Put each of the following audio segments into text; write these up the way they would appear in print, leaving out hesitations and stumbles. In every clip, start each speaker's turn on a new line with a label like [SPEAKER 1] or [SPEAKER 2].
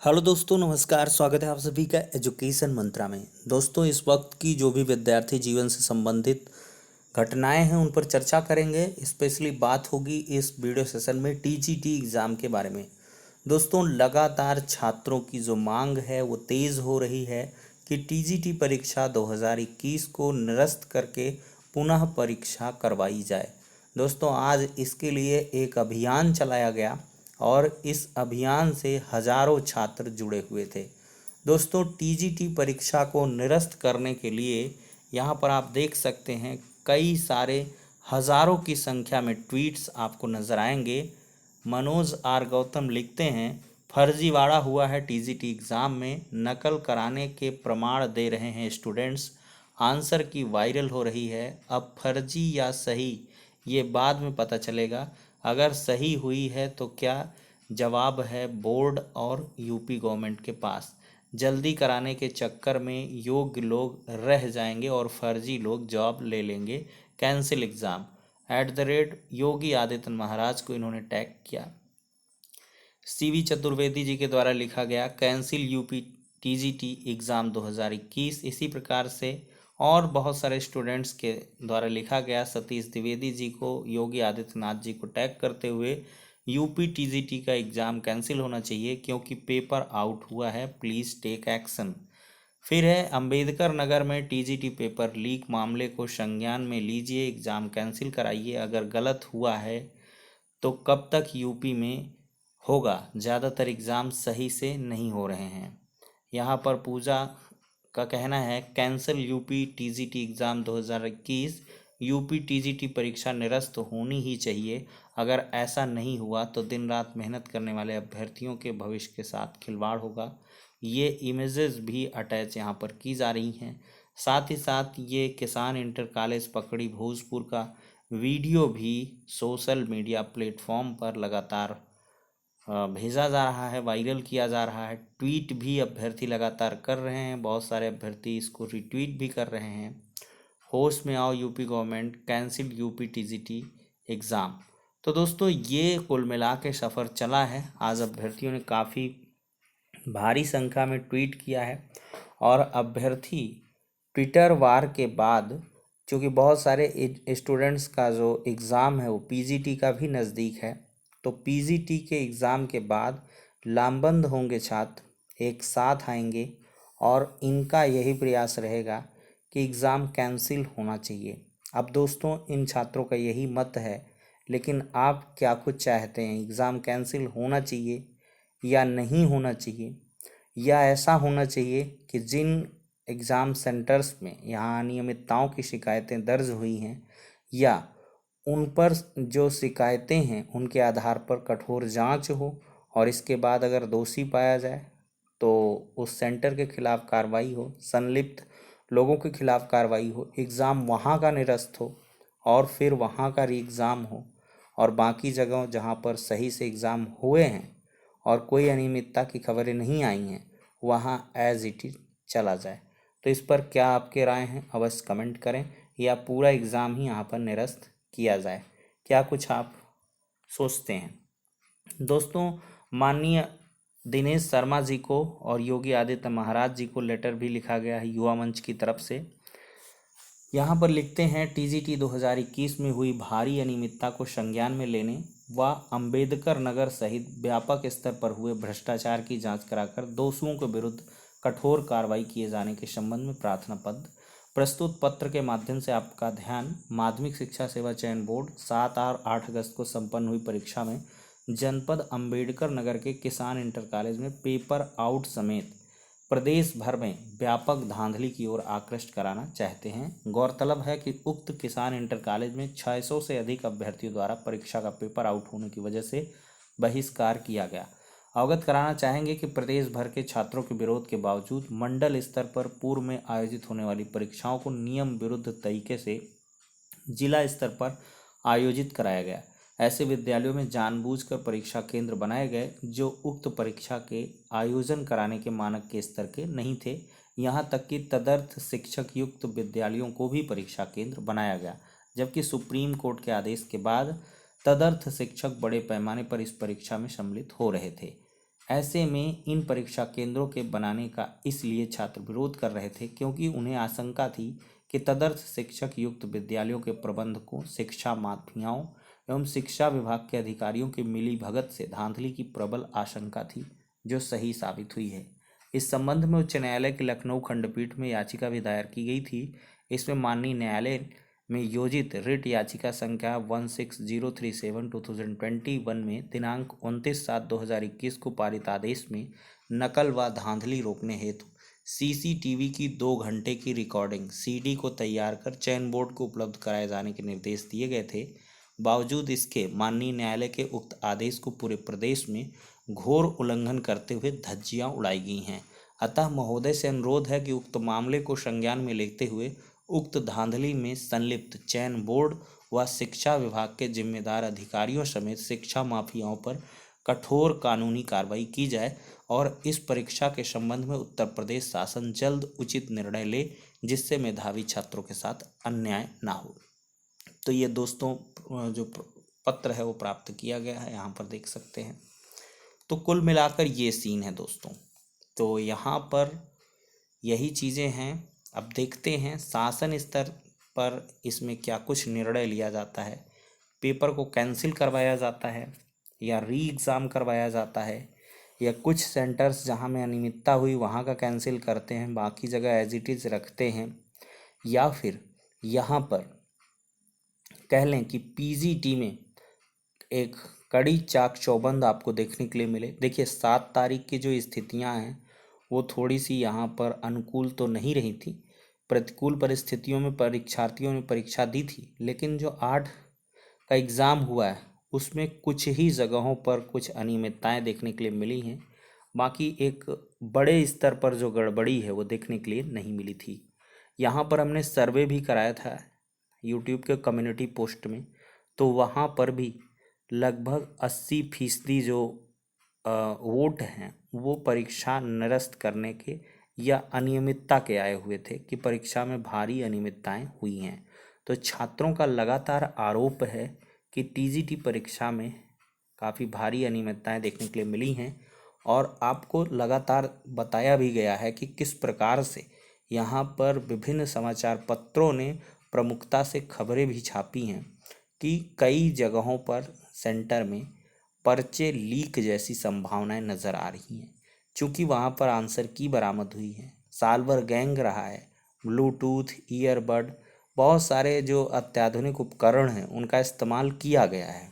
[SPEAKER 1] Hello दोस्तों, नमस्कार। स्वागत है आप सभी का एजुकेशन मंत्रा में। दोस्तों, इस वक्त की जो भी विद्यार्थी जीवन से संबंधित घटनाएं हैं उन पर चर्चा करेंगे। स्पेशली बात होगी इस वीडियो सेशन में टीजीटी एग्ज़ाम के बारे में। दोस्तों, लगातार छात्रों की जो मांग है वो तेज़ हो रही है कि टीजीटी परीक्षा 2021 को निरस्त करके पुनः परीक्षा करवाई जाए। दोस्तों, आज इसके लिए एक अभियान चलाया गया और इस अभियान से हजारों छात्र जुड़े हुए थे। दोस्तों, टीजीटी परीक्षा को निरस्त करने के लिए यहाँ पर आप देख सकते हैं कई सारे हजारों की संख्या में ट्वीट्स आपको नजर आएंगे। मनोज आर गौतम लिखते हैं, फर्जीवाड़ा हुआ है टीजीटी एग्ज़ाम में, नकल कराने के प्रमाण दे रहे हैं स्टूडेंट्स, आंसर की वायरल हो रही है। अब फर्जी या सही ये बाद में पता चलेगा। अगर सही हुई है तो क्या जवाब है बोर्ड और यूपी गवर्नमेंट के पास। जल्दी कराने के चक्कर में योग्य लोग रह जाएंगे और फर्जी लोग जॉब ले लेंगे। कैंसिल एग्ज़ाम योगी आदित्यनाथ महाराज को इन्होंने टैग किया। सीवी चतुर्वेदी जी के द्वारा लिखा गया कैंसिल यूपी टीजीटी एग्ज़ाम 2021। इसी प्रकार से और बहुत सारे स्टूडेंट्स के द्वारा लिखा गया सतीश द्विवेदी जी को योगी आदित्यनाथ जी को टैग करते हुए यूपी टीजीटी का एग्ज़ाम कैंसिल होना चाहिए क्योंकि पेपर आउट हुआ है, प्लीज़ टेक एक्शन। फिर है अंबेडकर नगर में टीजीटी पेपर लीक मामले को संज्ञान में लीजिए, एग्ज़ाम कैंसिल कराइए। अगर गलत हुआ है तो कब तक यूपी में होगा, ज़्यादातर एग्ज़ाम सही से नहीं हो रहे हैं। यहाँ पर पूजा का कहना है cancel UP TGT exam 2021, UP TGT परीक्षा निरस्त होनी ही चाहिए। अगर ऐसा नहीं हुआ तो दिन रात मेहनत करने वाले अभ्यर्थियों के भविष्य के साथ खिलवाड़ होगा। ये इमेजेस भी अटैच यहाँ पर की जा रही हैं। साथ ही साथ ये किसान इंटर कॉलेज पकड़ी भोजपुर का वीडियो भी सोशल मीडिया प्लेटफॉर्म पर लगातार भेजा जा रहा है, वायरल किया जा रहा है। ट्वीट भी अभ्यर्थी लगातार कर रहे हैं, बहुत सारे अभ्यर्थी इसको रिट्वीट भी कर रहे हैं। होश में आओ UP government, cancel UP TGT exam. तो दोस्तों, ये कुल मिला के सफ़र चला है। आज अभ्यर्थियों ने काफ़ी भारी संख्या में ट्वीट किया है और अभ्यर्थी ट्विटर वार के बाद, क्योंकि बहुत सारे स्टूडेंट्स का जो एग्ज़ाम है वो पीजीटी का भी नज़दीक है, तो पीजीटी के एग्ज़ाम के बाद लामबंद होंगे छात्र, एक साथ आएंगे और इनका यही प्रयास रहेगा कि एग्ज़ाम कैंसिल होना चाहिए। अब दोस्तों, इन छात्रों का यही मत है, लेकिन आप क्या कुछ चाहते हैं? एग्ज़ाम कैंसिल होना चाहिए या नहीं होना चाहिए, या ऐसा होना चाहिए कि जिन एग्ज़ाम सेंटर्स में यहाँ अनियमितताओं की शिकायतें दर्ज हुई हैं या उन पर जो शिकायतें हैं उनके आधार पर कठोर जांच हो और इसके बाद अगर दोषी पाया जाए तो उस सेंटर के खिलाफ कार्रवाई हो, संलिप्त लोगों के खिलाफ कार्रवाई हो, एग्ज़ाम वहाँ का निरस्त हो और फिर वहाँ का री एग्ज़ाम हो, और बाकी जगहों जहाँ पर सही से एग्ज़ाम हुए हैं और कोई अनियमितता की खबरें नहीं आई हैं वहाँ एज इट इज़ चला जाए। तो इस पर क्या आपके राय हैं? अवश्य कमेंट करें, या पूरा एग्ज़ाम ही यहाँ पर निरस्त किया जाए। क्या कुछ आप सोचते हैं? दोस्तों, माननीय दिनेश शर्मा जी को और योगी आदित्य महाराज जी को लेटर भी लिखा गया है युवा मंच की तरफ से। यहाँ पर लिखते हैं, टीजीटी 2021 में हुई भारी अनियमितता को संज्ञान में लेने व अंबेडकर नगर सहित व्यापक स्तर पर हुए भ्रष्टाचार की जांच कराकर दोषियों के विरुद्ध कठोर कार्रवाई किए जाने के संबंध में प्रार्थना पत्र। प्रस्तुत पत्र के माध्यम से आपका ध्यान माध्यमिक शिक्षा सेवा चयन बोर्ड 7 और 8 अगस्त को संपन्न हुई परीक्षा में जनपद अंबेडकर नगर के किसान इंटर कॉलेज में पेपर आउट समेत प्रदेश भर में व्यापक धांधली की ओर आकृष्ट कराना चाहते हैं। गौरतलब है कि उक्त किसान इंटर कॉलेज में 600 से अधिक अभ्यर्थियों द्वारा परीक्षा का पेपर आउट होने की वजह से बहिष्कार किया गया। अवगत कराना चाहेंगे कि प्रदेश भर के छात्रों के विरोध के बावजूद मंडल स्तर पर पूर्व में आयोजित होने वाली परीक्षाओं को नियम विरुद्ध तरीके से जिला स्तर पर आयोजित कराया गया। ऐसे विद्यालयों में जानबूझकर परीक्षा केंद्र बनाए गए जो उक्त परीक्षा के आयोजन कराने के मानक के स्तर के नहीं थे। यहाँ तक कि तदर्थ शिक्षक युक्त विद्यालयों को भी परीक्षा केंद्र बनाया गया, जबकि सुप्रीम कोर्ट के आदेश के बाद तदर्थ शिक्षक बड़े पैमाने पर इस परीक्षा में सम्मिलित हो रहे थे। ऐसे में इन परीक्षा केंद्रों के बनाने का इसलिए छात्र विरोध कर रहे थे क्योंकि उन्हें आशंका थी कि तदर्थ शिक्षक युक्त विद्यालयों के प्रबंधकों, शिक्षा माफियाओं एवं शिक्षा विभाग के अधिकारियों की मिलीभगत से धांधली की प्रबल आशंका थी, जो सही साबित हुई है। इस संबंध में उच्च न्यायालय की लखनऊ खंडपीठ में याचिका भी दायर की गई थी। इसमें माननीय न्यायालय में योजित रिट याचिका संख्या 16037/2021 में दिनांक 29/7/2021 को पारित आदेश में नकल व धांधली रोकने हेतु सीसीटीवी की 2 घंटे की रिकॉर्डिंग सीडी को तैयार कर चयन बोर्ड को उपलब्ध कराए जाने के निर्देश दिए गए थे। बावजूद इसके माननीय न्यायालय के उक्त आदेश को पूरे प्रदेश में घोर उल्लंघन करते हुए धज्जियां उड़ाई गई हैं। अतः महोदय से अनुरोध है कि उक्त मामले को संज्ञान में लेते हुए उक्त धांधली में संलिप्त चयन बोर्ड व शिक्षा विभाग के जिम्मेदार अधिकारियों समेत शिक्षा माफियाओं पर कठोर कानूनी कार्रवाई की जाए और इस परीक्षा के संबंध में उत्तर प्रदेश शासन जल्द उचित निर्णय ले, जिससे मेधावी छात्रों के साथ अन्याय ना हो। तो ये दोस्तों जो पत्र है वो प्राप्त किया गया है, यहाँ पर देख सकते हैं। तो कुल मिलाकर ये सीन है दोस्तों। तो यहाँ पर यही चीज़ें हैं। अब देखते हैं शासन स्तर पर इसमें क्या कुछ निर्णय लिया जाता है। पेपर को कैंसिल करवाया जाता है या री एग्ज़ाम करवाया जाता है, या कुछ सेंटर्स जहाँ में अनियमितता हुई वहाँ का कैंसिल करते हैं, बाकी जगह एज इट इज़ रखते हैं, या फिर यहाँ पर कह लें कि पीजीटी में एक कड़ी चाक चौबंद आपको देखने के लिए मिले। देखिए 7 तारीख की जो स्थितियां हैं वो थोड़ी सी यहाँ पर अनुकूल तो नहीं रही थी। प्रतिकूल परिस्थितियों में परीक्षार्थियों ने परीक्षा दी थी, लेकिन जो 8 का एग्ज़ाम हुआ है उसमें कुछ ही जगहों पर कुछ अनियमितताएं देखने के लिए मिली हैं। बाकी एक बड़े स्तर पर जो गड़बड़ी है वो देखने के लिए नहीं मिली थी। यहाँ पर हमने सर्वे भी कराया था यूट्यूब के कम्युनिटी पोस्ट में, तो वहाँ पर भी लगभग 80% जो वोट हैं वो परीक्षा निरस्त करने के या अनियमितता के आए हुए थे कि परीक्षा में भारी अनियमितताएं हुई हैं। तो छात्रों का लगातार आरोप है कि टीजीटी परीक्षा में काफ़ी भारी अनियमितताएं देखने के लिए मिली हैं, और आपको लगातार बताया भी गया है कि किस प्रकार से यहाँ पर विभिन्न समाचार पत्रों ने प्रमुखता से खबरें भी छापी हैं कि कई जगहों पर सेंटर में पर्चे लीक जैसी संभावनाएं नज़र आ रही हैं। चूँकि वहाँ पर आंसर की बरामद हुई है, साल भर गैंग रहा है, ब्लूटूथ, ईयरबड, बहुत सारे जो अत्याधुनिक उपकरण हैं उनका इस्तेमाल किया गया है।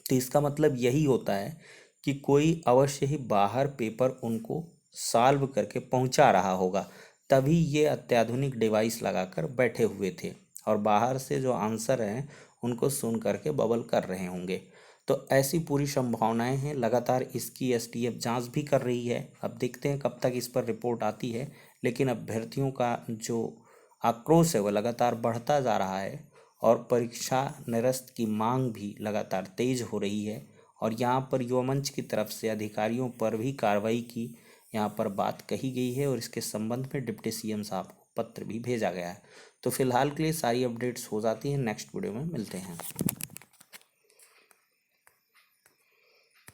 [SPEAKER 1] तो इसका मतलब यही होता है कि कोई अवश्य ही बाहर पेपर उनको सॉल्व करके पहुंचा रहा होगा, तभी ये अत्याधुनिक डिवाइस लगाकर बैठे हुए थे और बाहर से जो आंसर हैं उनको सुन करके बबल कर रहे होंगे। तो ऐसी पूरी संभावनाएं हैं। लगातार इसकी एसटीएफ जांच भी कर रही है। अब देखते हैं कब तक इस पर रिपोर्ट आती है, लेकिन अभ्यर्थियों का जो आक्रोश है वह लगातार बढ़ता जा रहा है और परीक्षा निरस्त की मांग भी लगातार तेज हो रही है। और यहाँ पर युवा मंच की तरफ से अधिकारियों पर भी कार्रवाई की यहाँ पर बात कही गई है और इसके संबंध में डिप्टी सीएम साहब को पत्र भी भेजा गया है। तो फिलहाल के लिए सारी अपडेट्स हो जाती हैं। नेक्स्ट वीडियो में मिलते हैं।